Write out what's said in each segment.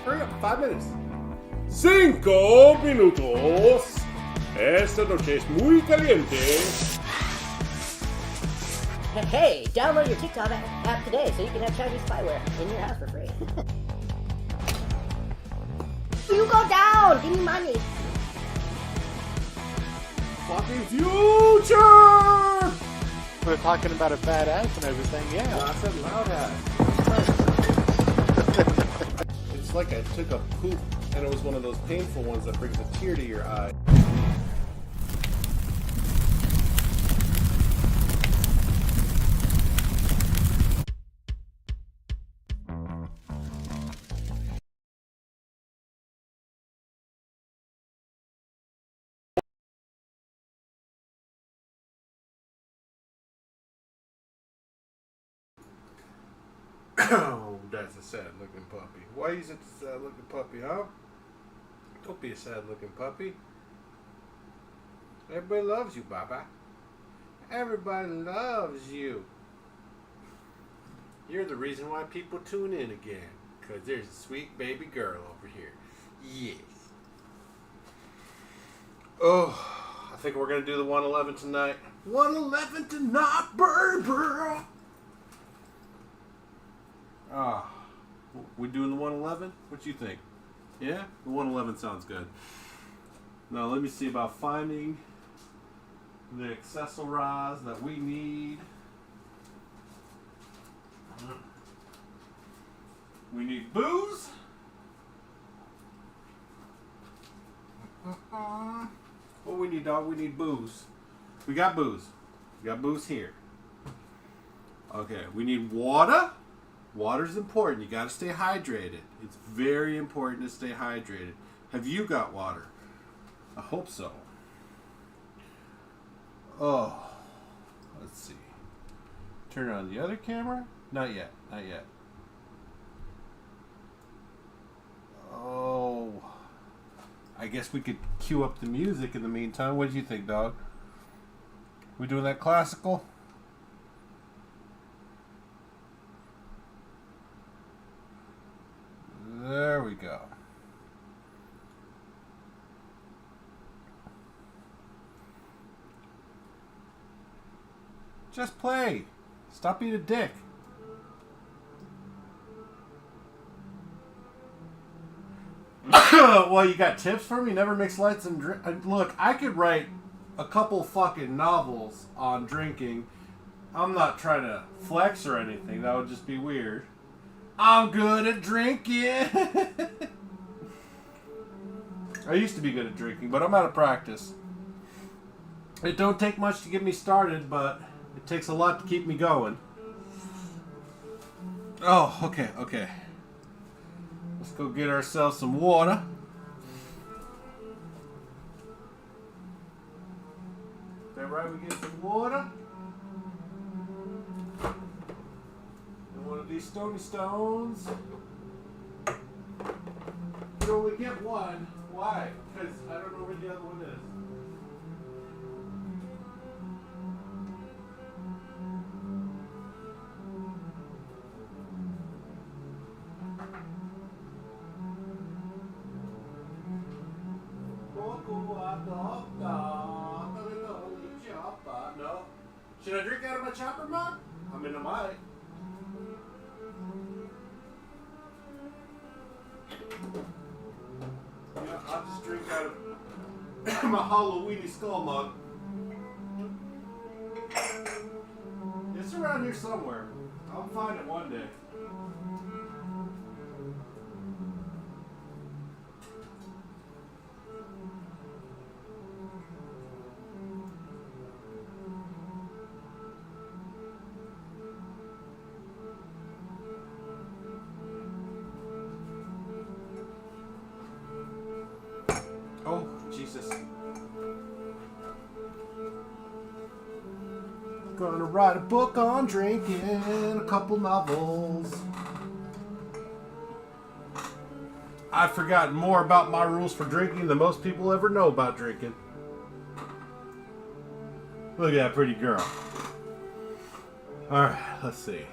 Hurry up, 5 minutes. 5 minutos. Esta noche es muy caliente. Hey, download your TikTok app today so you can have Chinese spyware in your house for free. You go down! Give me money! Fucking future! We're talking about a fat ass and everything, yeah. I said loud ass. It's like I took a poop and it was one of those painful ones that brings a tear to your eye. Oh, that's a sad-looking puppy. Why is it a sad-looking puppy, huh? Don't be a sad-looking puppy. Everybody loves you, Baba. Everybody loves you. You're the reason why people tune in again. Because there's a sweet baby girl over here. Yes. Oh, I think we're going to do the 111 tonight. 111 tonight, baby! Ah, we doing the 111? What you think? Yeah? The 111 sounds good. Now let me see about finding the accessories that we need. We need booze. What we need, dog? We need booze. We got booze. We got booze here. Okay, we need water. Water's important. You got to stay hydrated. It's very important to stay hydrated. Have you got water? I hope so. Oh, let's see. Turn on the other camera. Not yet. Not yet. Oh, I guess we could cue up the music in the meantime. What do you think, dog? We doing that classical? There we go. Just play. Stop being a dick. Well, you got tips for me? Never mix lights and drink. Look, I could write a couple fucking novels on drinking. I'm not trying to flex or anything. That would just be weird. I'm good at drinking. I used to be good at drinking, but I'm out of practice. It don't take much to get me started, but it takes a lot to keep me going. Oh, okay, okay. Let's go get ourselves some water. Is that right? We get some water. One of these stony stones. You only get one. Why? Because I don't know where the other one is. No. Should I drink out of my chopper mug? I mean, I might. Yeah, I'll just drink out of my Halloweeny skull mug. It's around here somewhere. I'll find it one day. Oh, Jesus. Gonna write a book on drinking, a couple novels. I've forgotten more about my rules for drinking than most people ever know about drinking. Look at that pretty girl. Alright, let's see.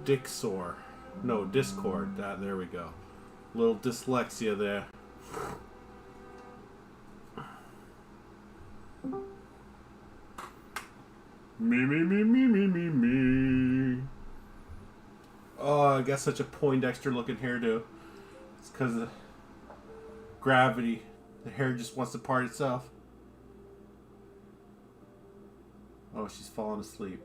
Dixor. No, Discord. There we go. Little dyslexia there. Me. Oh, I got such a Poindexter looking hairdo. It's because of gravity. The hair just wants to part itself. Oh, she's falling asleep.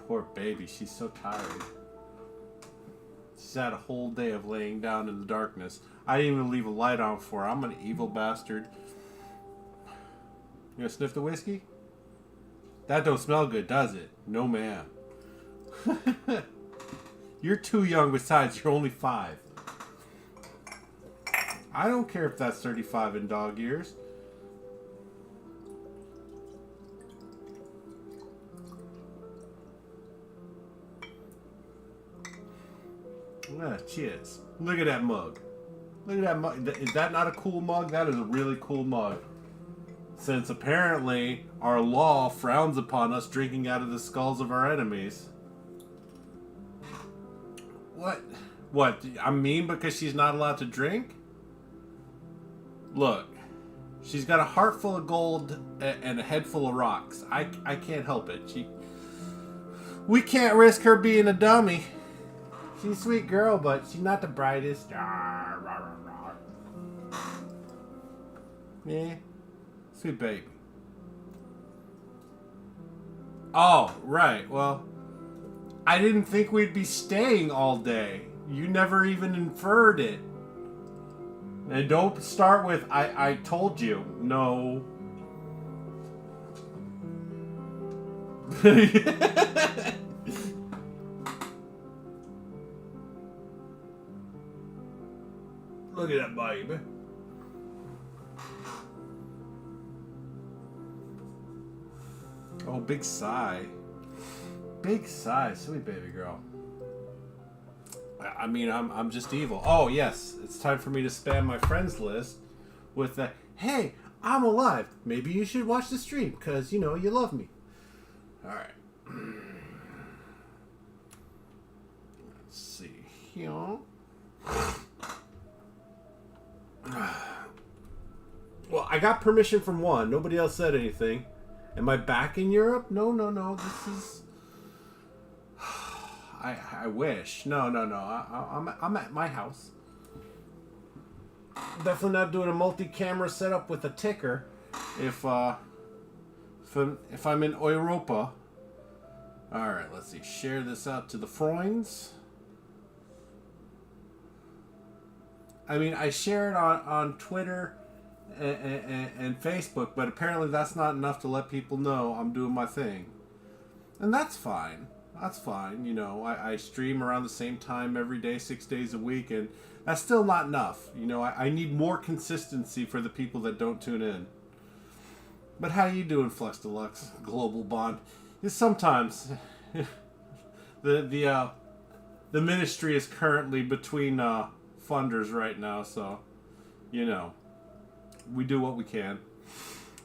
Poor baby, she's so tired. She's had a whole day of laying down in the darkness. I didn't even leave a light on for her. I'm an evil bastard. You gonna sniff the whiskey? That don't smell good, does it? No, ma'am. You're too young. Besides, you're only 5. I don't care if that's 35 in dog years. Cheers. Look at that mug. Look at that mug. Is that not a cool mug? That is a really cool mug. Since apparently our law frowns upon us drinking out of the skulls of our enemies. What? What? I'm mean because she's not allowed to drink? Look. She's got a heart full of gold and a head full of rocks. I can't help it. We can't risk her being a dummy. She's a sweet girl, but she's not the brightest. Yeah. Sweet baby. Oh, right. Well, I didn't think we'd be staying all day. You never even inferred it. And don't start with, I told you. No. Look at that baby. Oh, big sigh. Big sigh. Sweet baby girl. I mean, I'm just evil. Oh, yes. It's time for me to spam my friends list with the, hey, I'm alive. Maybe you should watch the stream because, you know, you love me. All right. Let's see here. Well, I got permission from one. Nobody else said anything. Am I back in Europe? No. This is... I wish. No. I'm at my house. Definitely not doing a multi-camera setup with a ticker. If I'm in Europa. All right, let's see. Share this out to the Freunds. I mean, I share it on Twitter and Facebook, but apparently that's not enough to let people know I'm doing my thing. And that's fine. That's fine. You know, I stream around the same time every day, 6 days a week, and that's still not enough. You know, I need more consistency for the people that don't tune in. But how you doing, Flux Deluxe? Global Bond. Sometimes the ministry is currently between funders right now, so you know we do what we can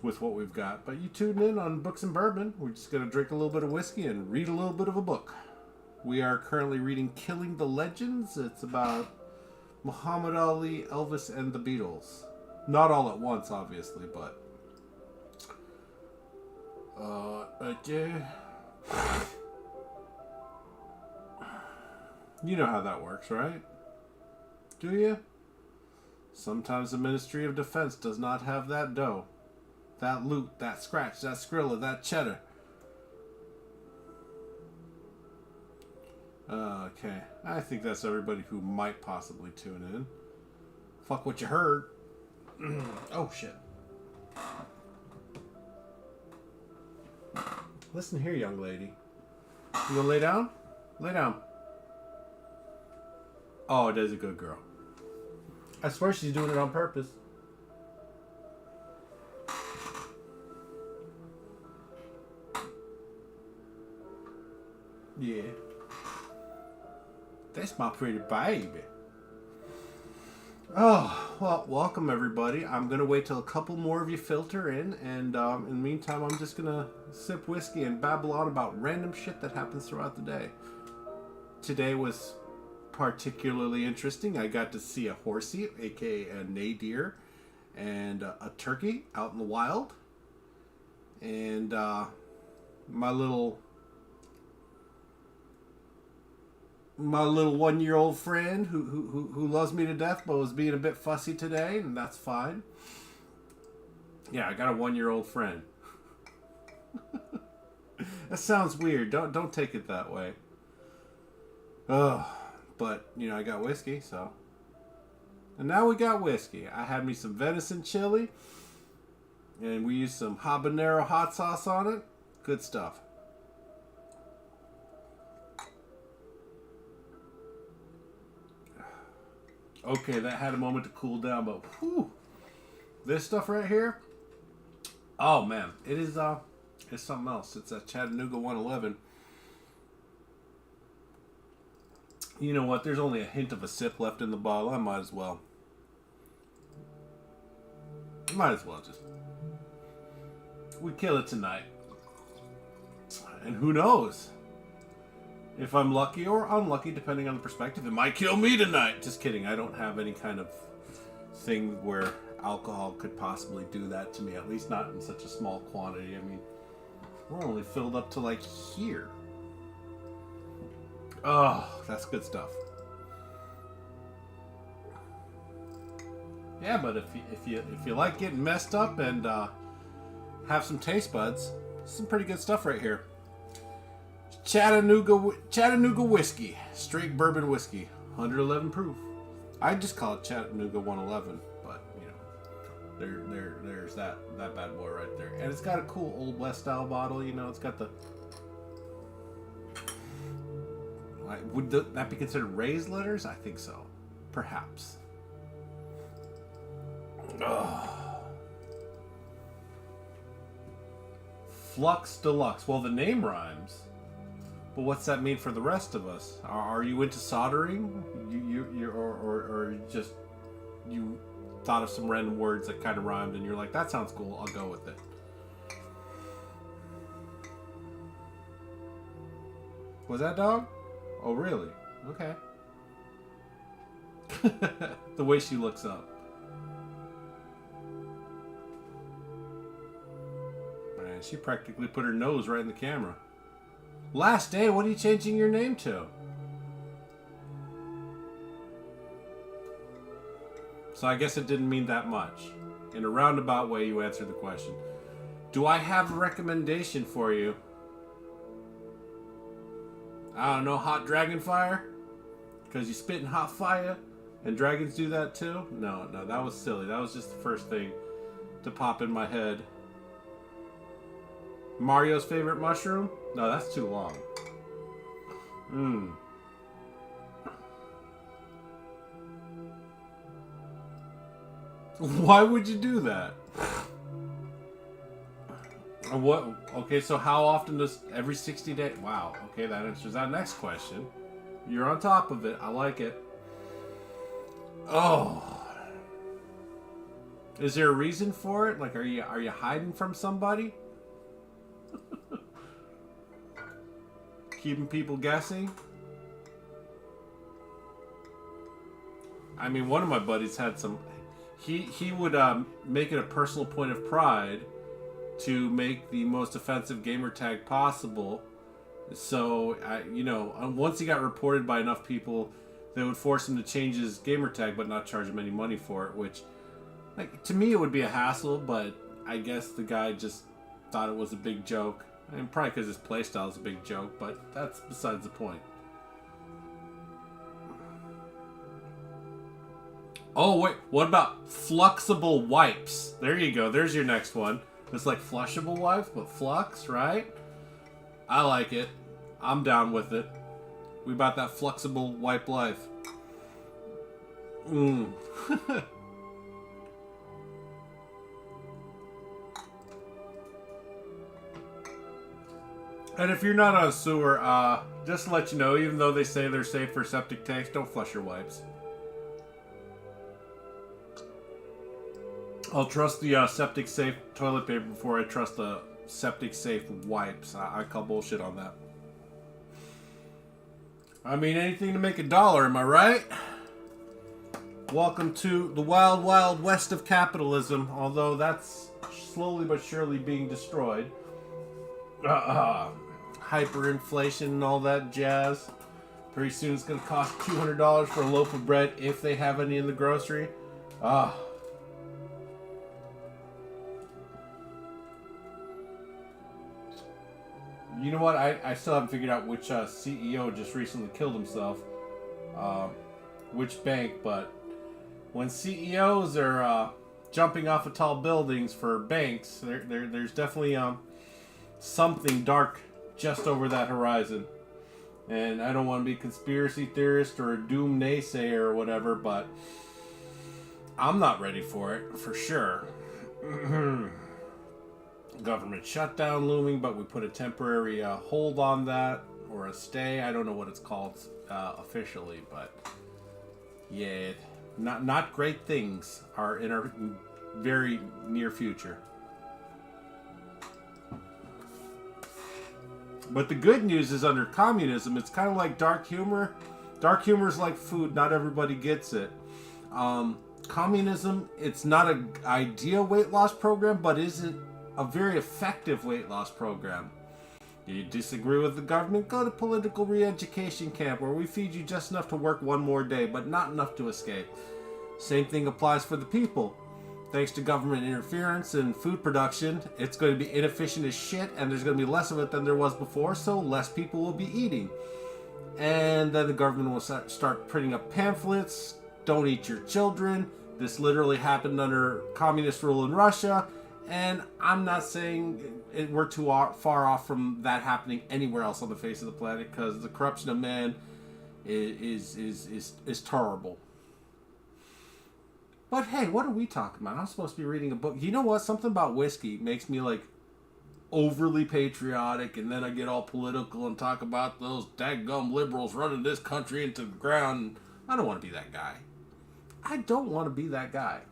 with what we've got. But you tune in on Books and Bourbon. We're just gonna drink a little bit of whiskey and read a little bit of a book. We are currently reading Killing the Legends. It's about Muhammad Ali, Elvis, and the Beatles. Not all at once, obviously, but you know how that works, right? Do you? Sometimes the Ministry of Defense does not have that dough, that loot, that scratch, that Skrilla, that cheddar. Okay, I think that's everybody who might possibly tune in. Fuck what you heard. Oh shit. Listen here, young lady. You gonna lay down? Lay down. Oh, Daisy's a good girl. I swear she's doing it on purpose. Yeah. That's my pretty baby. Oh, well, welcome everybody. I'm going to wait till a couple more of you filter in, and in the meantime, I'm just going to sip whiskey and babble on about random shit that happens throughout the day. Today was particularly interesting. I got to see a horsey, aka a nadir, and a turkey out in the wild. And my little 1-year-old friend who loves me to death but was being a bit fussy today, and that's fine. Yeah, I got a 1-year-old friend. That sounds weird. Don't take it that way. Ugh. But, you know, I got whiskey, so. And now we got whiskey. I had me some venison chili. And we used some habanero hot sauce on it. Good stuff. Okay, that had a moment to cool down, but whew, this stuff right here, oh man, it's something else. It's a Chattanooga 111. You know what? There's only a hint of a sip left in the bottle. I might as well just. We kill it tonight. And who knows? If I'm lucky or unlucky, depending on the perspective, it might kill me tonight. Just kidding. I don't have any kind of thing where alcohol could possibly do that to me. At least not in such a small quantity. I mean, we're only filled up to like here. Oh, that's good stuff. Yeah, but if you like getting messed up and have some taste buds, some pretty good stuff right here. Chattanooga whiskey, straight bourbon whiskey, 111 proof. I just call it Chattanooga 111, but you know, there's that bad boy right there, and it's got a cool Old West style bottle. You know, it's got the. Would that be considered raised letters? I think so, perhaps. Ugh. Flux Deluxe. Well, the name rhymes. But what's that mean for the rest of us? Are you into soldering? Or just you thought of some random words that kind of rhymed and you're like, that sounds cool, I'll go with it. Was that dog? Oh, really? Okay. The way she looks up. Man, she practically put her nose right in the camera. Last day, what are you changing your name to? So I guess it didn't mean that much. In a roundabout way, you answered the question. Do I have a recommendation for you? I don't know, hot dragon fire? Because you spit in hot fire? And dragons do that too? No, that was silly. That was just the first thing to pop in my head. Mario's favorite mushroom? No, that's too long. Why would you do that? What? Okay, so how often does every 60 days? Wow. Okay, that answers that next question. You're on top of it. I like it. Oh. Is there a reason for it? Like, are you hiding from somebody? Keeping people guessing? I mean, one of my buddies had some. He would make it a personal point of pride to make the most offensive gamer tag possible. So, you know, once he got reported by enough people, they would force him to change his gamer tag, but not charge him any money for it. Which, like, to me, it would be a hassle. But I guess the guy just thought it was a big joke. I mean, probably because his playstyle is a big joke, but that's besides the point. Oh, wait. What about fluxible wipes? There you go. There's your next one. It's like flushable wipes, but flux, right? I like it. I'm down with it. We about that flexible wipe life. And if you're not on a sewer, just to let you know, even though they say they're safe for septic tanks, don't flush your wipes. I'll trust the septic safe toilet paper before I trust the septic safe wipes. I call bullshit on that. I mean, anything to make $1, am I right? Welcome to the wild, wild west of capitalism, although that's slowly but surely being destroyed. Hyperinflation and all that jazz. Pretty soon it's going to cost $200 for a loaf of bread if they have any in the grocery. You know what? I still haven't figured out which CEO just recently killed himself. Which bank, but when CEOs are jumping off of tall buildings for banks, there's definitely something dark just over that horizon. And I don't want to be a conspiracy theorist or a doom naysayer or whatever, but I'm not ready for it, for sure. Government shutdown looming, but we put a temporary hold on that, or a stay. I don't know what it's called officially, but yeah, not great things are in our very near future. But the good news is under communism, it's kind of like dark humor. Dark humor is like food. Not everybody gets it. Communism, it's not an ideal weight loss program, but isn't a very effective weight loss program. You disagree with the government? Go to political re-education camp where we feed you just enough to work one more day, but not enough to escape. Same thing applies for the people. Thanks to government interference in food production, it's going to be inefficient as shit, and there's going to be less of it than there was before, so less people will be eating. And then the government will start printing up pamphlets, don't eat your children. This literally happened under communist rule in Russia, and I'm not saying we're too far off from that happening anywhere else on the face of the planet, because the corruption of man is terrible. But hey, what are we talking about? I'm supposed to be reading a book. You know what? Something about whiskey makes me like overly patriotic, and then I get all political and talk about those daggum liberals running this country into the ground. I don't want to be that guy. I don't want to be that guy.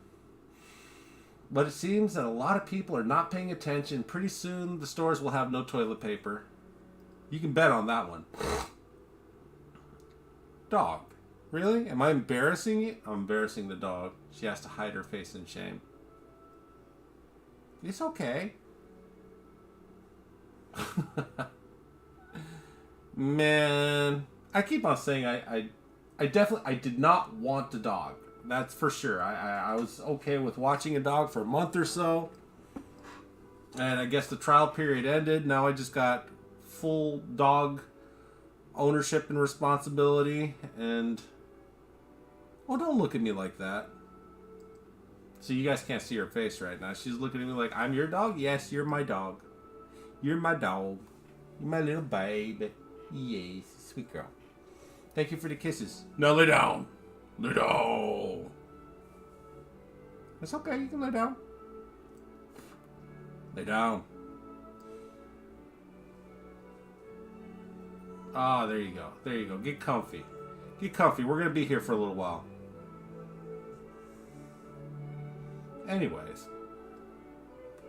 But it seems that a lot of people are not paying attention. Pretty soon the stores will have no toilet paper. You can bet on that one. Dog. Really? Am I embarrassing you? I'm embarrassing the dog. She has to hide her face in shame. It's okay. Man. I keep on saying I did not want the dog. That's for sure. I was okay with watching a dog for a month or so. And I guess the trial period ended. Now I just got full dog ownership and responsibility. And oh, don't look at me like that. So you guys can't see her face right now. She's looking at me like, I'm your dog? Yes, you're my dog. You're my dog. You're my little baby. Yes, sweet girl. Thank you for the kisses. Now lay down. Lay down. It's okay, you can lay down. Lay down. Ah, there you go. There you go. Get comfy. Get comfy. We're going to be here for a little while. Anyways.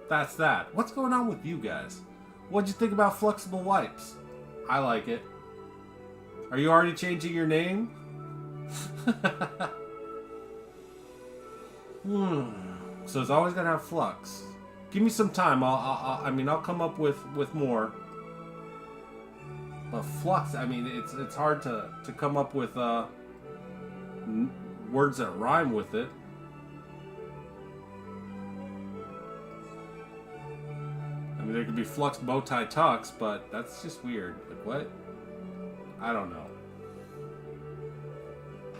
That's that. What's going on with you guys? What'd you think about flexible wipes? I like it. Are you already changing your name? So it's always gonna have flux. Give me some time. I'll come up with more. But flux, I mean, it's hard to come up with words that rhyme with it. I mean, there could be flux bow tie tux, but that's just weird. Like what? I don't know.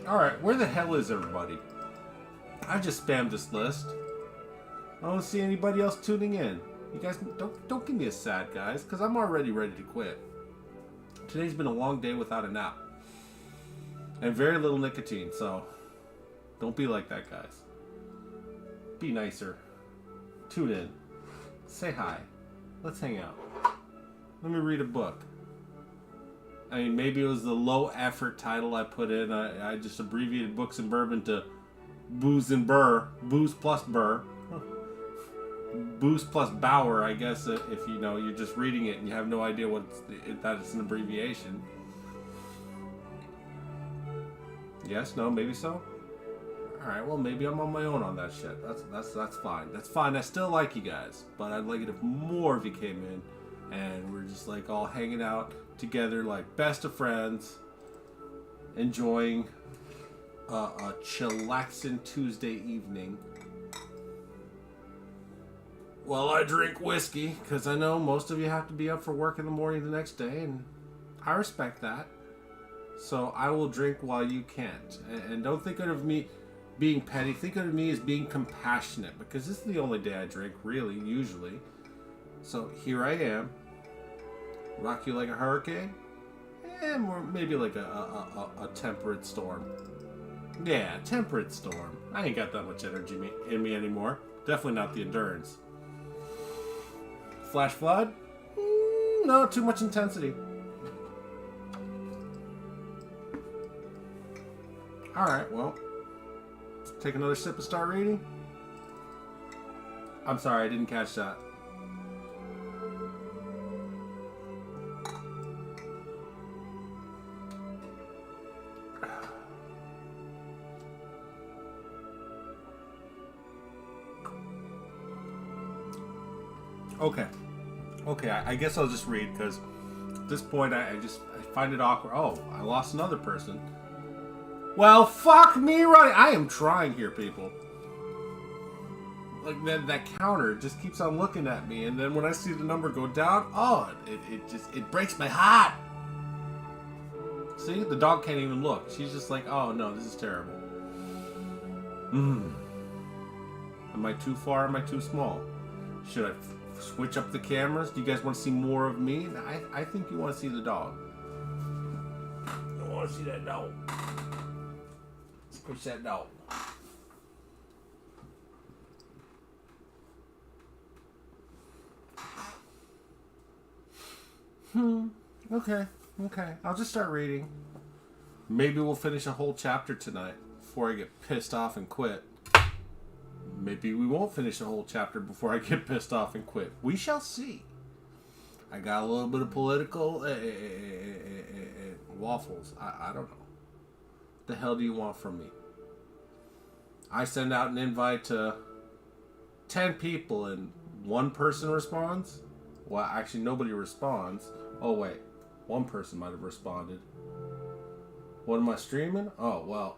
Alright, where the hell is everybody? I just spammed this list. I don't see anybody else tuning in. You guys, don't give me a sad, guys, because I'm already ready to quit. Today's been a long day without a nap. And very little nicotine, so don't be like that, guys. Be nicer. Tune in. Say hi. Let's hang out. Let me read a book. I mean, maybe it was the low effort title I put in. I just abbreviated Books and Bourbon to boos+bour. Boos+bour. boos+bour, I guess, if you're just reading it and you have no idea that it's an abbreviation. Yes, no, maybe so. All right, well, maybe I'm on my own on that shit. That's fine. That's fine. I still like you guys, but I'd like it if more of you came in, and we're just like all hanging out together, like best of friends, enjoying a chillaxing Tuesday evening. Well, I drink whiskey because I know most of you have to be up for work in the morning the next day, and I respect that. So I will drink while you can't, and don't think of me being petty. Think of me as being compassionate, because this is the only day I drink, really, usually. So here I am, rock you like a hurricane, and more maybe like a temperate storm. Yeah, temperate storm. I ain't got that much energy in me anymore. Definitely not the endurance. Flash flood? No, too much intensity. Alright, well, take another sip and start reading. I'm sorry, I didn't catch that. Okay, I guess I'll just read, because at this point I find it awkward. Oh, I lost another person. Well, fuck me right. I am trying here, people. Like, that counter just keeps on looking at me, and then when I see the number go down, oh, it breaks my heart. See, the dog can't even look. She's just like, oh no, this is terrible. Am I too far? Am I too small? Should I switch up the cameras? Do you guys want to see more of me? I think you want to see the dog. You want to see that dog? Push that dog. Okay. I'll just start reading. Maybe we'll finish a whole chapter tonight before I get pissed off and quit. Maybe we won't finish a whole chapter before I get pissed off and quit. We shall see. I got a little bit of political waffles. I don't know. What the hell do you want from me? I send out an invite to 10 people and one person responds? Well, actually, nobody responds. Oh, wait. One person might have responded. What am I streaming? Oh, well.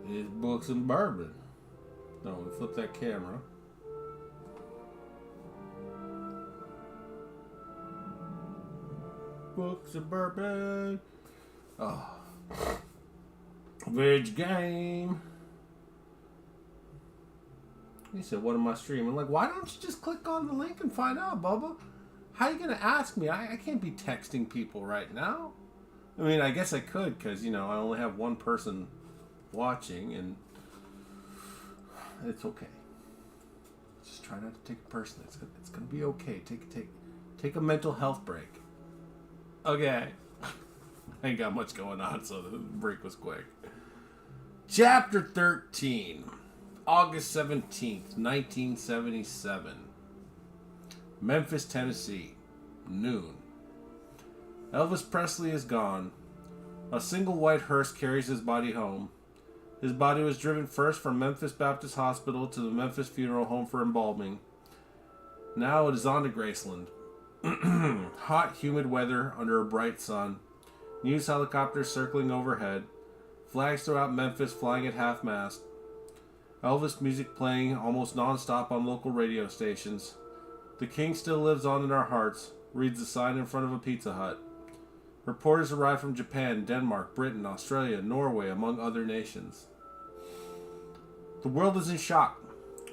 It's books and bourbon. No, we flip that camera. Books and bourbon. Oh. Veg game. He said, what am I streaming? Like, why don't you just click on the link and find out, Bubba? How are you going to ask me? I can't be texting people right now. I mean, I guess I could, because, you know, I only have one person watching, and it's okay. Just try not to take it personally. It's gonna be okay. Take a mental health break. Okay. I ain't got much going on, so the break was quick. Chapter 13, August 17th, 1977. Memphis, Tennessee, noon. Elvis Presley is gone. A single white hearse carries his body home. His body was driven first from Memphis Baptist Hospital to the Memphis Funeral Home for embalming. Now it is on to Graceland. Hot, humid weather under a bright sun. News helicopters circling overhead. Flags throughout Memphis flying at half-mast. Elvis music playing almost non-stop on local radio stations. The King still lives on in our hearts, reads the sign in front of a Pizza Hut. Reporters arrive from Japan, Denmark, Britain, Australia, Norway, among other nations. The world is in shock.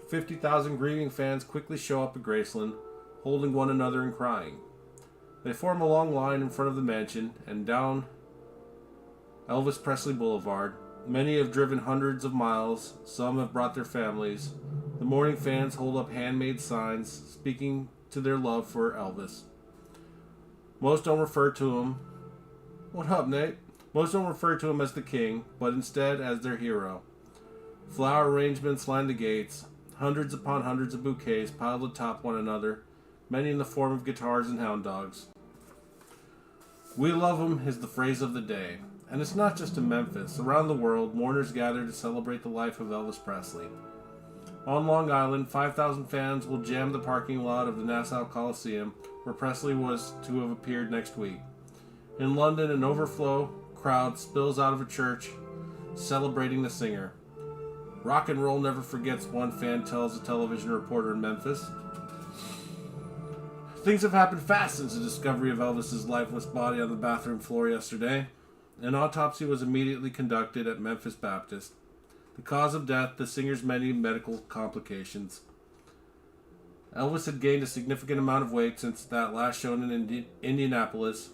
50,000 grieving fans quickly show up at Graceland, holding one another and crying. They form a long line in front of the mansion and down Elvis Presley Boulevard. Many have driven hundreds of miles. Some have brought their families. The mourning fans hold up handmade signs speaking to their love for Elvis. Most don't refer to him. What up, Nate? Most don't refer to him as the King, but instead as their hero. Flower arrangements line the gates. Hundreds upon hundreds of bouquets piled atop one another, many in the form of guitars and hound dogs. We love him is the phrase of the day. And it's not just in Memphis. Around the world, mourners gather to celebrate the life of Elvis Presley. On Long Island, 5,000 fans will jam the parking lot of the Nassau Coliseum, where Presley was to have appeared next week. In London, an overflow crowd spills out of a church, celebrating the singer. Rock and roll never forgets, one fan tells a television reporter in Memphis. Things have happened fast since the discovery of Elvis's lifeless body on the bathroom floor yesterday. An autopsy was immediately conducted at Memphis Baptist. The cause of death, the singer's many medical complications. Elvis had gained a significant amount of weight since that last shown in Indianapolis,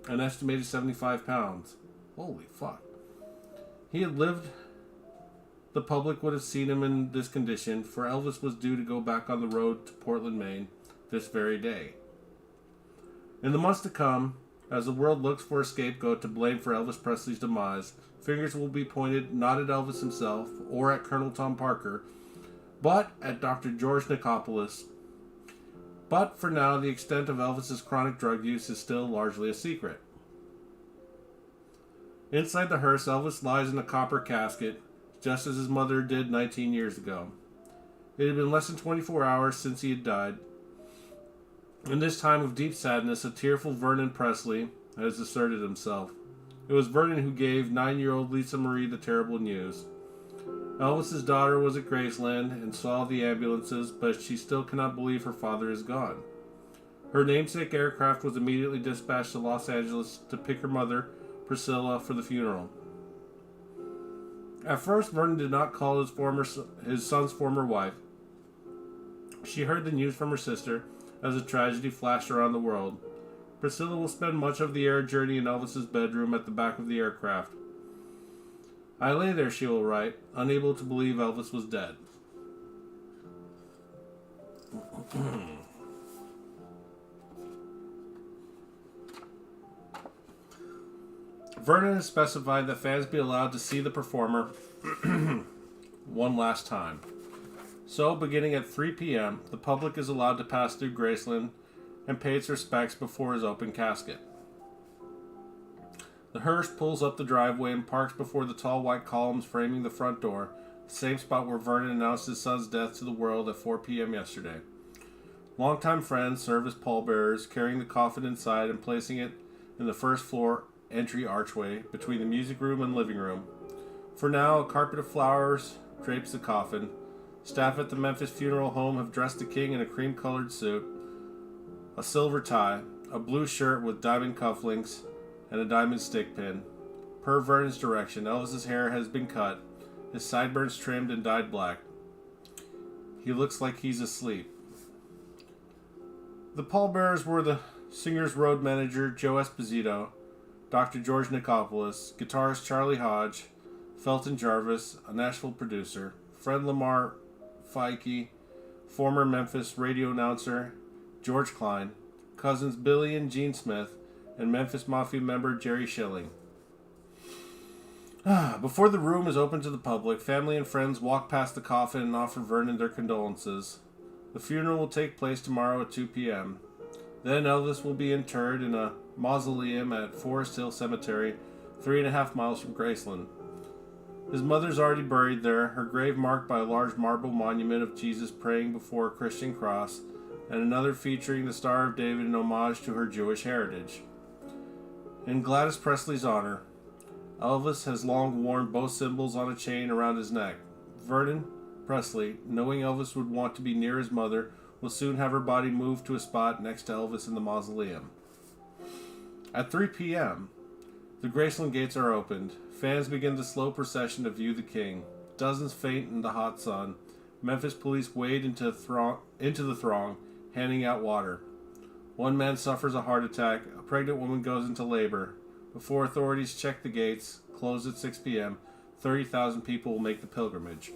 an estimated 75 pounds. Holy fuck. He had lived, the public would have seen him in this condition, for Elvis was due to go back on the road to Portland, Maine, this very day. In the months to come, as the world looks for a scapegoat to blame for Elvis Presley's demise, fingers will be pointed not at Elvis himself or at Colonel Tom Parker, but at Dr. George Nicopolis. But for now, the extent of Elvis's chronic drug use is still largely a secret. Inside the hearse, Elvis lies in a copper casket, just as his mother did 19 years ago. It had been less than 24 hours since he had died. In this time of deep sadness, a tearful Vernon Presley has asserted himself. It was Vernon who gave 9-year-old Lisa Marie the terrible news. Elvis's daughter was at Graceland and saw the ambulances, but she still cannot believe her father is gone. Her namesake aircraft was immediately dispatched to Los Angeles to pick her mother, Priscilla, for the funeral. At first, Vernon did not call his son's former wife. She heard the news from her sister as a tragedy flashed around the world. Priscilla will spend much of the air journey in Elvis's bedroom at the back of the aircraft. I lay there, she will write, unable to believe Elvis was dead. Vernon has specified that fans be allowed to see the performer one last time. So, beginning at 3 p.m., the public is allowed to pass through Graceland and pay its respects before his open casket. The hearse pulls up the driveway and parks before the tall white columns framing the front door, the same spot where Vernon announced his son's death to the world at 4 p.m. yesterday. Longtime friends serve as pallbearers, carrying the coffin inside and placing it in the first floor entry archway between the music room and living room. For now, a carpet of flowers drapes the coffin. Staff at the Memphis funeral home have dressed the king in a cream-colored suit, a silver tie, a blue shirt with diamond cufflinks, and a diamond stick pin. Per Vernon's direction, Elvis's hair has been cut, his sideburns trimmed and dyed black. He looks like he's asleep. The pallbearers were the singer's road manager, Joe Esposito, Dr. George Nicopolis, guitarist Charlie Hodge, Felton Jarvis, a Nashville producer, Fred Lamar Feike, former Memphis radio announcer George Klein, cousins Billy and Gene Smith, and Memphis Mafia member Jerry Schilling. Before the room is open to the public, family and friends walk past the coffin and offer Vernon their condolences. The funeral will take place tomorrow at 2 p.m. Then Elvis will be interred in a mausoleum at Forest Hill Cemetery, 3.5 miles from Graceland. His mother's already buried there, her grave marked by a large marble monument of Jesus praying before a Christian cross, and another featuring the Star of David in homage to her Jewish heritage. In Gladys Presley's honor, Elvis has long worn both symbols on a chain around his neck. Vernon Presley, knowing Elvis would want to be near his mother, will soon have her body moved to a spot next to Elvis in the mausoleum. At 3 p.m., the Graceland gates are opened. Fans begin the slow procession to view the king. Dozens faint in the hot sun. Memphis police wade into the throng, handing out water. One man suffers a heart attack. A pregnant woman goes into labor. Before authorities check the gates, closed at 6 p.m., 30,000 people will make the pilgrimage.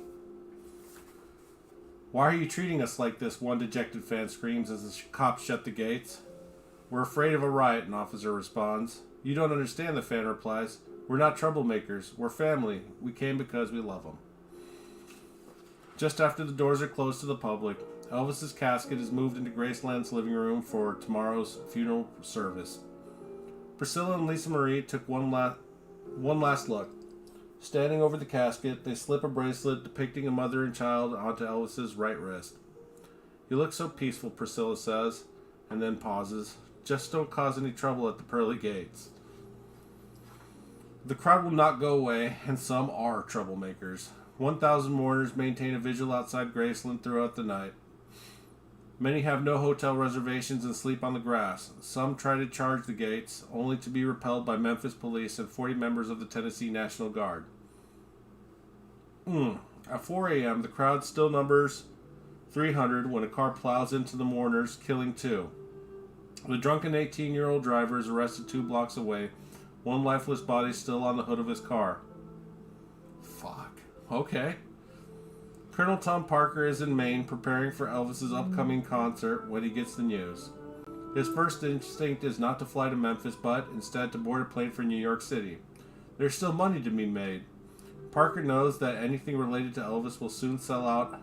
"Why are you treating us like this?" one dejected fan screams as the cops shut the gates. "We're afraid of a riot," an officer responds. "You don't understand," the fan replies. "We're not troublemakers. We're family. We came because we love them." Just after the doors are closed to the public, Elvis's casket is moved into Graceland's living room for tomorrow's funeral service. Priscilla and Lisa Marie took one last look. Standing over the casket, they slip a bracelet depicting a mother and child onto Elvis's right wrist. "You look so peaceful," Priscilla says, and then pauses. "Just don't cause any trouble at the pearly gates." The crowd will not go away, and some are troublemakers. 1,000 mourners maintain a vigil outside Graceland throughout the night. Many have no hotel reservations and sleep on the grass. Some try to charge the gates, only to be repelled by Memphis police and 40 members of the Tennessee National Guard. At 4 a.m., the crowd still numbers 300 when a car plows into the mourners, killing 2. The drunken 18-year-old driver is arrested 2 blocks away, one lifeless body still on the hood of his car. Fuck. Okay. Colonel Tom Parker is in Maine preparing for Elvis's upcoming concert when he gets the news. His first instinct is not to fly to Memphis, but instead to board a plane for New York City. There's still money to be made. Parker knows that anything related to Elvis will soon sell out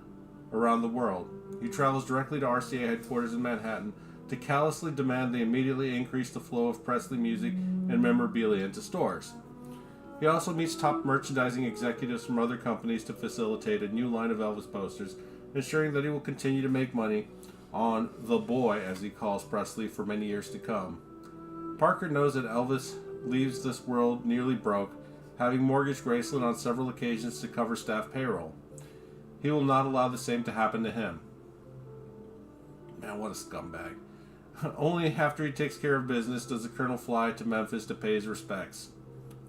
around the world. He travels directly to RCA headquarters in Manhattan to callously demand they immediately increase the flow of Presley music and memorabilia into stores. He also meets top merchandising executives from other companies to facilitate a new line of Elvis posters, ensuring that he will continue to make money on the boy, as he calls Presley, for many years to come. Parker knows that Elvis leaves this world nearly broke, having mortgaged Graceland on several occasions to cover staff payroll. He will not allow the same to happen to him. Man, what a scumbag. Only after he takes care of business does the Colonel fly to Memphis to pay his respects.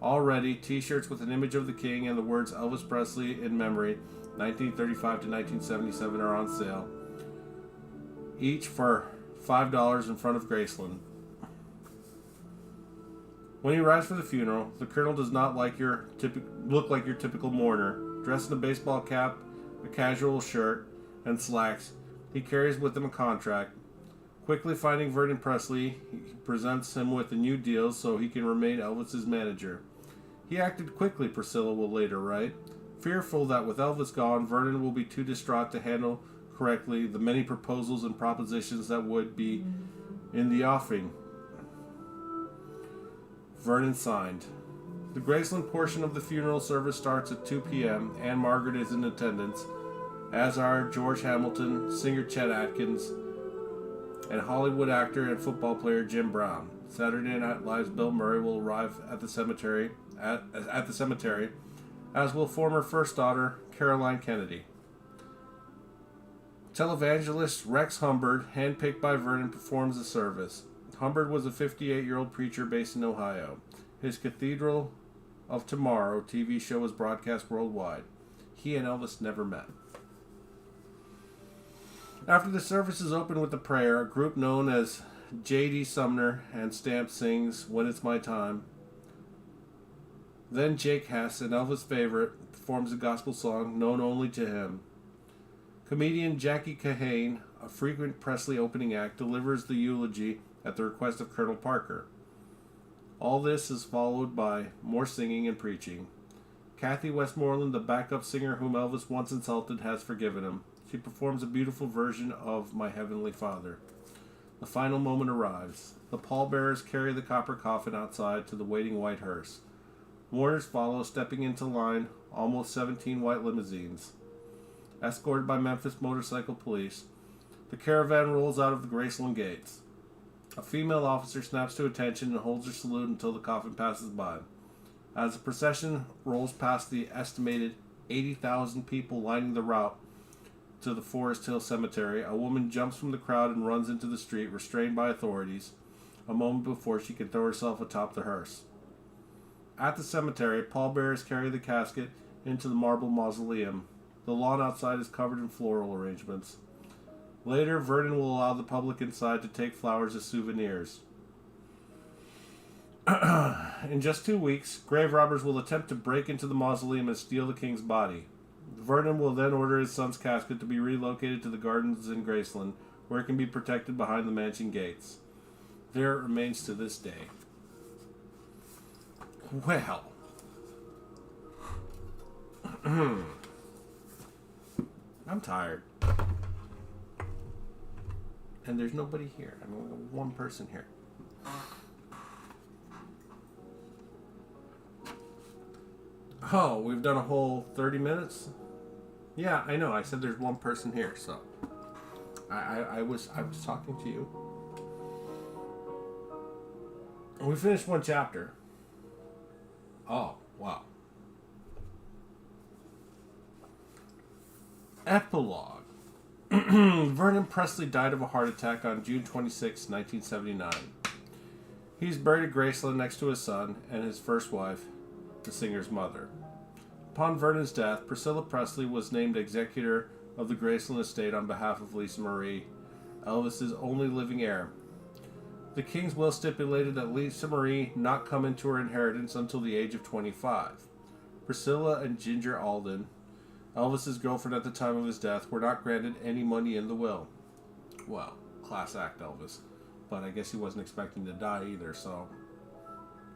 Already, t-shirts with an image of the king and the words Elvis Presley in memory, 1935 to 1977, are on sale, each for $5 in front of Graceland. When he arrives for the funeral, the Colonel does not look like your typical mourner. Dressed in a baseball cap, a casual shirt, and slacks, he carries with him a contract. Quickly finding Vernon Presley, he presents him with a new deal so he can remain Elvis's manager. He acted quickly, Priscilla will later write, fearful that with Elvis gone, Vernon will be too distraught to handle correctly the many proposals and propositions that would be in the offing. Vernon signed. The Graceland portion of the funeral service starts at 2 p.m. Anne Margaret is in attendance, as are George Hamilton, singer Chet Atkins, and Hollywood actor and football player Jim Brown. Saturday Night Live's Bill Murray will arrive at the cemetery, as will former first daughter Caroline Kennedy. Televangelist Rex Humbard, handpicked by Vernon, performs the service. Humbard was a 58-year-old preacher based in Ohio. His Cathedral of Tomorrow TV show was broadcast worldwide. He and Elvis never met. After the service is opened with a prayer, a group known as J.D. Sumner and Stamp sings When It's My Time. Then Jake Hess, an Elvis favorite, performs a gospel song known only to him. Comedian Jackie Kahane, a frequent Presley opening act, delivers the eulogy at the request of Colonel Parker. All this is followed by more singing and preaching. Kathy Westmoreland, the backup singer whom Elvis once insulted, has forgiven him. She performs a beautiful version of My Heavenly Father. The final moment arrives. The pallbearers carry the copper coffin outside to the waiting white hearse. Mourners follow, stepping into line, almost 17 white limousines. Escorted by Memphis motorcycle police, the caravan rolls out of the Graceland gates. A female officer snaps to attention and holds her salute until the coffin passes by. As the procession rolls past the estimated 80,000 people lining the route to the Forest Hill Cemetery, a woman jumps from the crowd and runs into the street, restrained by authorities, a moment before she can throw herself atop the hearse. At the cemetery, pallbearers carry the casket into the marble mausoleum. The lawn outside is covered in floral arrangements. Later, Vernon will allow the public inside to take flowers as souvenirs. In just 2 weeks, grave robbers will attempt to break into the mausoleum and steal the king's body. Vernon will then order his son's casket to be relocated to the gardens in Graceland, where it can be protected behind the mansion gates. There it remains to this day. Well. I'm tired. And there's nobody here. I mean, one person here. Oh, we've done a whole 30 minutes? Yeah, I know. I said there's one person here, so I was talking to you. We finished one chapter. Oh, wow. Epilogue. Vernon Presley died of a heart attack on June 26, 1979. He's buried at Graceland next to his son and his first wife, the singer's mother. Upon Vernon's death, Priscilla Presley was named executor of the Graceland estate on behalf of Lisa Marie, Elvis's only living heir. The King's will stipulated that Lisa Marie not come into her inheritance until the age of 25. Priscilla and Ginger Alden, Elvis's girlfriend at the time of his death, were not granted any money in the will. Well, class act, Elvis. But I guess he wasn't expecting to die either, so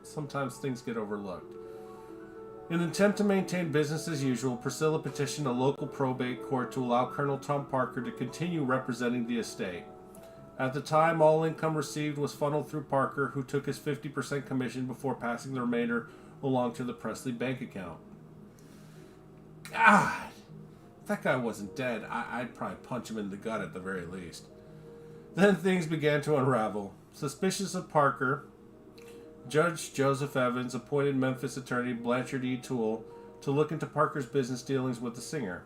sometimes things get overlooked. In an attempt to maintain business as usual, Priscilla petitioned a local probate court to allow Colonel Tom Parker to continue representing the estate. At the time, all income received was funneled through Parker, who took his 50% commission before passing the remainder along to the Presley bank account. God, if that guy wasn't dead, I'd probably punch him in the gut at the very least. Then things began to unravel. Suspicious of Parker, Judge Joseph Evans appointed Memphis attorney Blanchard E. Toole to look into Parker's business dealings with the singer.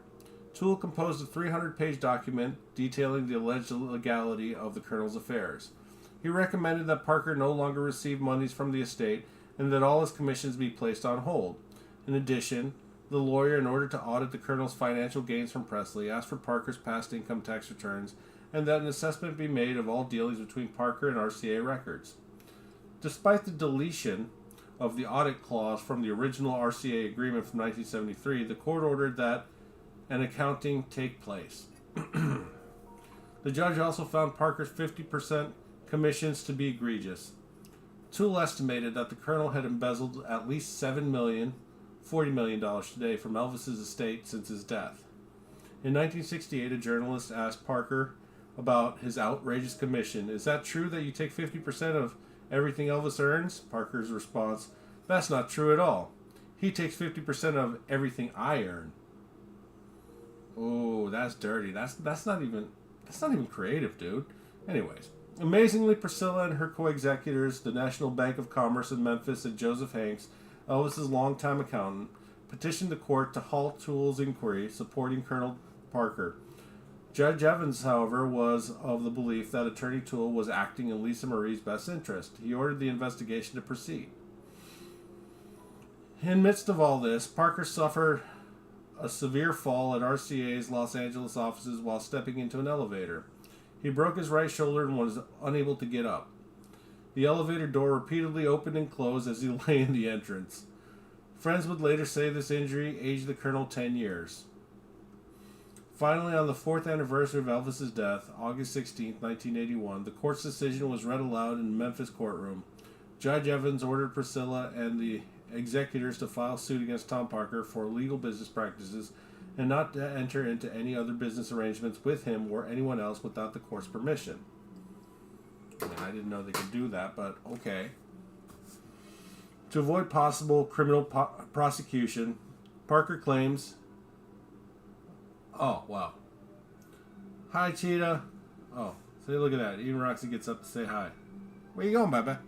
Toole composed a 300-page document detailing the alleged illegality of the Colonel's affairs. He recommended that Parker no longer receive monies from the estate and that all his commissions be placed on hold. In addition, the lawyer, in order to audit the Colonel's financial gains from Presley, asked for Parker's past income tax returns and that an assessment be made of all dealings between Parker and RCA records. Despite the deletion of the audit clause from the original RCA agreement from 1973, the court ordered that an accounting take place. The judge also found Parker's 50% commissions to be egregious. Toole estimated that the Colonel had embezzled at least $40 million today from Elvis's estate since his death. In 1968, a journalist asked Parker about his outrageous commission. "Is that true that you take 50% of everything Elvis earns?" Parker's response, "That's not true at all. He takes 50% of everything I earn." Oh, that's dirty. That's not even creative, dude. Anyways, amazingly, Priscilla and her co-executors, the National Bank of Commerce in Memphis and Joseph Hanks, Elvis's longtime accountant, petitioned the court to halt Toole's inquiry supporting Colonel Parker. Judge Evans, however, was of the belief that Attorney Toole was acting in Lisa Marie's best interest. He ordered the investigation to proceed. In the midst of all this, Parker suffered a severe fall at RCA's Los Angeles offices while stepping into an elevator. He broke his right shoulder and was unable to get up. The elevator door repeatedly opened and closed as he lay in the entrance. Friends would later say this injury aged the Colonel 10 years. Finally, on the 4th anniversary of Elvis's death, August 16, 1981, the court's decision was read aloud in the Memphis courtroom. Judge Evans ordered Priscilla and the executors to file suit against Tom Parker for illegal business practices and not to enter into any other business arrangements with him or anyone else without the court's permission. I mean, I didn't know they could do that, but okay. To avoid possible criminal prosecution, Parker claims... Oh, wow. Hi, Cheetah. Oh, see, look at that. Even Roxy gets up to say hi. Where you going, baby?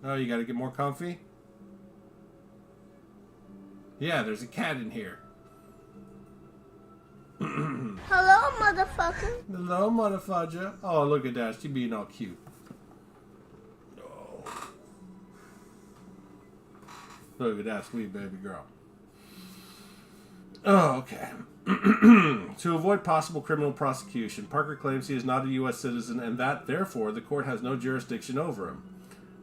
Oh, you gotta get more comfy? Yeah, there's a cat in here. Hello, motherfucker. Hello, motherfucker. Oh, look at that. She being all cute. Oh. Look at that sweet baby girl. Oh, okay. To avoid possible criminal prosecution, Parker claims he is not a U.S. citizen and that, therefore, the court has no jurisdiction over him.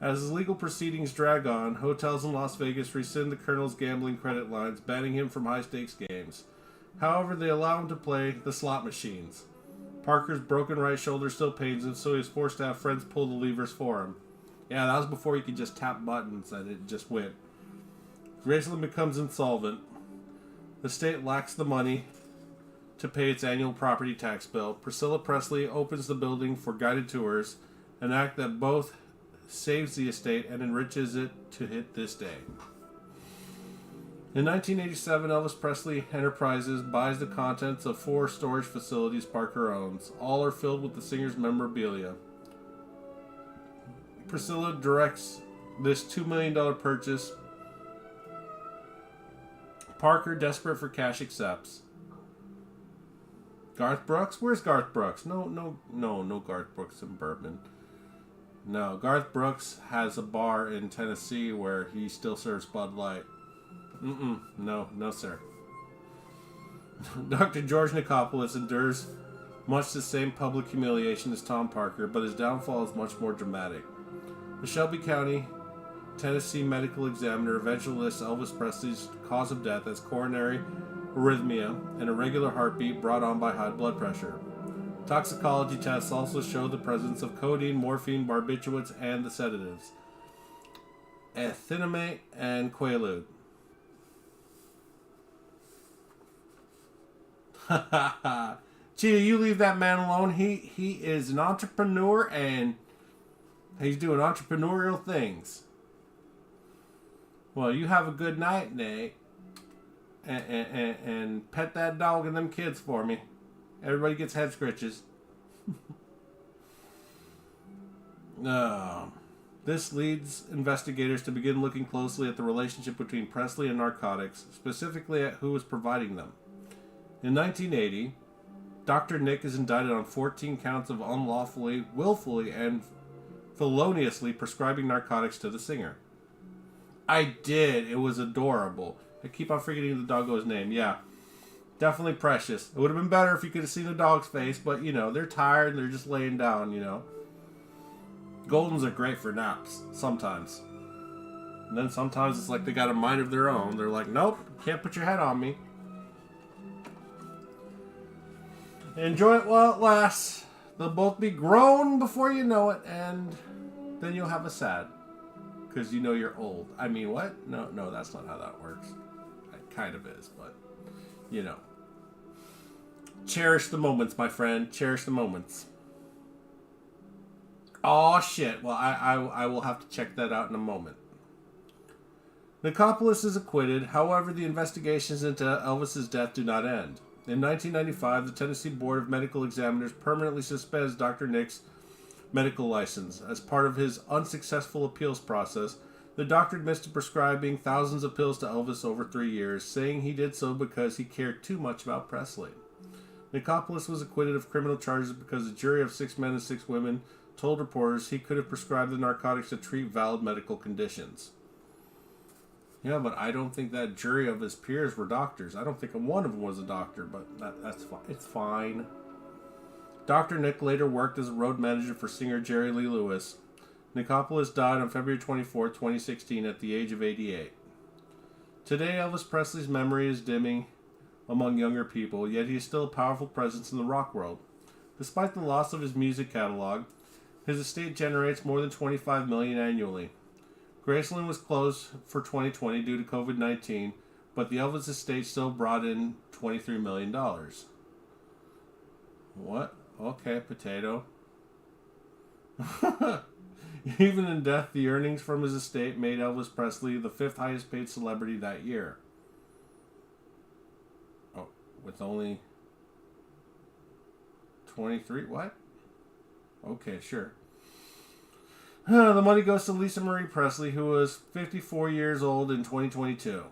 As his legal proceedings drag on, hotels in Las Vegas rescind the Colonel's gambling credit lines, banning him from high-stakes games. However, they allow him to play the slot machines. Parker's broken right shoulder still pains him, so he is forced to have friends pull the levers for him. Yeah, that was before you could just tap buttons and it just went. Graceland becomes insolvent. The state lacks the money to pay its annual property tax bill. Priscilla Presley opens the building for guided tours, an act that both saves the estate and enriches it to hit this day. In 1987, Elvis Presley Enterprises buys the contents of 4 storage facilities Parker owns. All are filled with the singer's memorabilia. Priscilla directs this $2 million purchase. Parker, desperate for cash, accepts. Garth Brooks? Where's Garth Brooks? No Garth Brooks in Bourbon. No, Garth Brooks has a bar in Tennessee where he still serves Bud Light. No, sir. Dr. George Nicopolis endures much the same public humiliation as Tom Parker, but his downfall is much more dramatic. The Shelby County, Tennessee medical examiner eventually lists Elvis Presley's cause of death as coronary arrhythmia and irregular heartbeat brought on by high blood pressure. Toxicology tests also show the presence of codeine, morphine, barbiturates, and the sedatives ethanamate and Quaalude. Cheetah, you leave that man alone. He is an entrepreneur and he's doing entrepreneurial things. Well, you have a good night, Nate. And pet that dog and them kids for me. Everybody gets head scratches. This leads investigators to begin looking closely at the relationship between Presley and narcotics, specifically at who was providing them. In 1980, Dr. Nick is indicted on 14 counts of unlawfully, willfully, and feloniously prescribing narcotics to the singer. I did. It was adorable. I keep on forgetting the doggo's name. Yeah. Definitely precious. It would have been better if you could have seen the dog's face, but, they're tired and they're just laying down, Goldens are great for naps, sometimes. And then sometimes it's like they got a mind of their own. They're like, nope, can't put your head on me. Enjoy it while it lasts. They'll both be grown before you know it, and then you'll have a sad. Because you're old. I mean, what? No, that's not how that works. It kind of is, but, Cherish the moments, my friend. Cherish the moments. Oh shit. Well, I will have to check that out in a moment. Nicopolis is acquitted. However, the investigations into Elvis's death do not end. In 1995, the Tennessee Board of Medical Examiners permanently suspends Dr. Nick's medical license. As part of his unsuccessful appeals process, the doctor admits to prescribing thousands of pills to Elvis over 3 years, saying he did so because he cared too much about Presley. Nicopolis was acquitted of criminal charges because a jury of 6 men and 6 women told reporters he could have prescribed the narcotics to treat valid medical conditions. Yeah, but I don't think that jury of his peers were doctors. I don't think one of them was a doctor, but that's fine. It's fine. Dr. Nick later worked as a road manager for singer Jerry Lee Lewis. Nicopolis died on February 24, 2016 at the age of 88. Today, Elvis Presley's memory is dimming among younger people, yet he is still a powerful presence in the rock world. Despite the loss of his music catalog, his estate generates more than $25 million annually. Graceland was closed for 2020 due to COVID-19, but the Elvis estate still brought in $23 million. What? Okay, potato. Even in death, the earnings from his estate made Elvis Presley the 5th highest paid celebrity that year. Oh, with only 23? What? Okay, sure. The money goes to Lisa Marie Presley, who was 54 years old in 2022.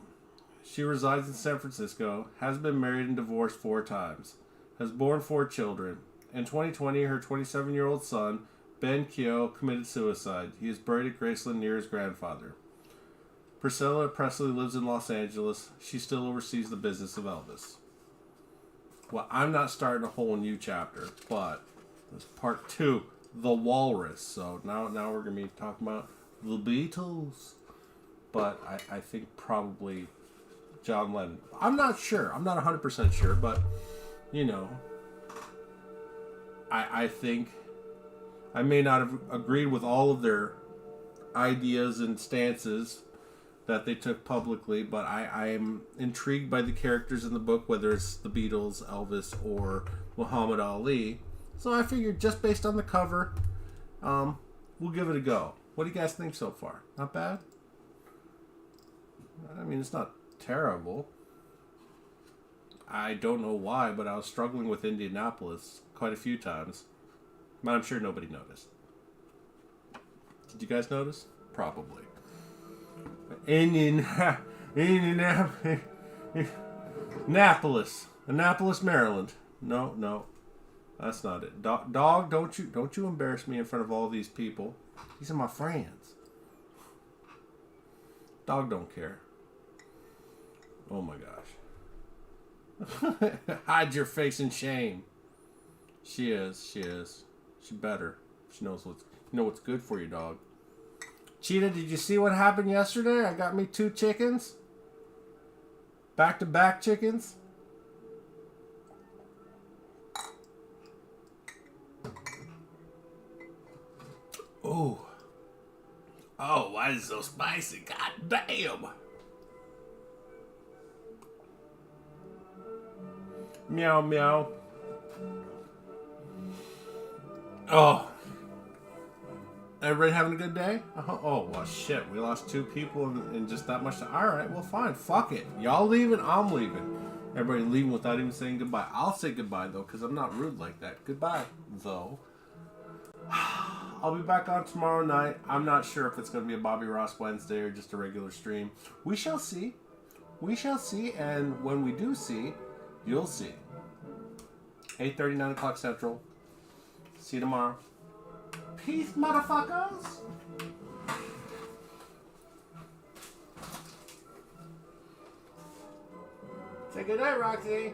She resides in San Francisco, has been married and divorced 4 times, has borne 4 children. In 2020, her 27-year-old son, Ben Keogh, committed suicide. He is buried at Graceland near his grandfather. Priscilla Presley lives in Los Angeles. She still oversees the business of Elvis. Well, I'm not starting a whole new chapter, but there's part 2. The Walrus. So now we're going to be talking about the Beatles. But I think probably John Lennon. I'm not sure. I'm not 100% sure. But, I think I may not have agreed with all of their ideas and stances that they took publicly. But I am intrigued by the characters in the book, whether it's the Beatles, Elvis, or Muhammad Ali. So I figured just based on the cover, we'll give it a go. What do you guys think so far? Not bad? I mean, it's not terrible. I don't know why, but I was struggling with Indianapolis quite a few times. But I'm sure nobody noticed. Did you guys notice? Probably. Indianapolis, Maryland. No, that's not it. Dog, don't you embarrass me in front of all these people. These are my friends. Dog don't care. Oh my gosh. Hide your face in shame. She is. She better. She knows what's good for you, dog. Cheetah, did you see what happened yesterday? I got me 2 chickens. Back-to-back chickens. Oh, why is it so spicy? God damn. Meow, meow. Oh. Everybody having a good day? Oh, well, shit. We lost 2 people in just that much time. All right, well, fine. Fuck it. Y'all leaving? I'm leaving. Everybody leaving without even saying goodbye. I'll say goodbye, though, because I'm not rude like that. Goodbye, though. I'll be back on tomorrow night. I'm not sure if it's going to be a Bobby Ross Wednesday or just a regular stream. We shall see. And when we do see, you'll see. 8:30, 9 o'clock Central. See you tomorrow. Peace, motherfuckers. Say good night, Roxy.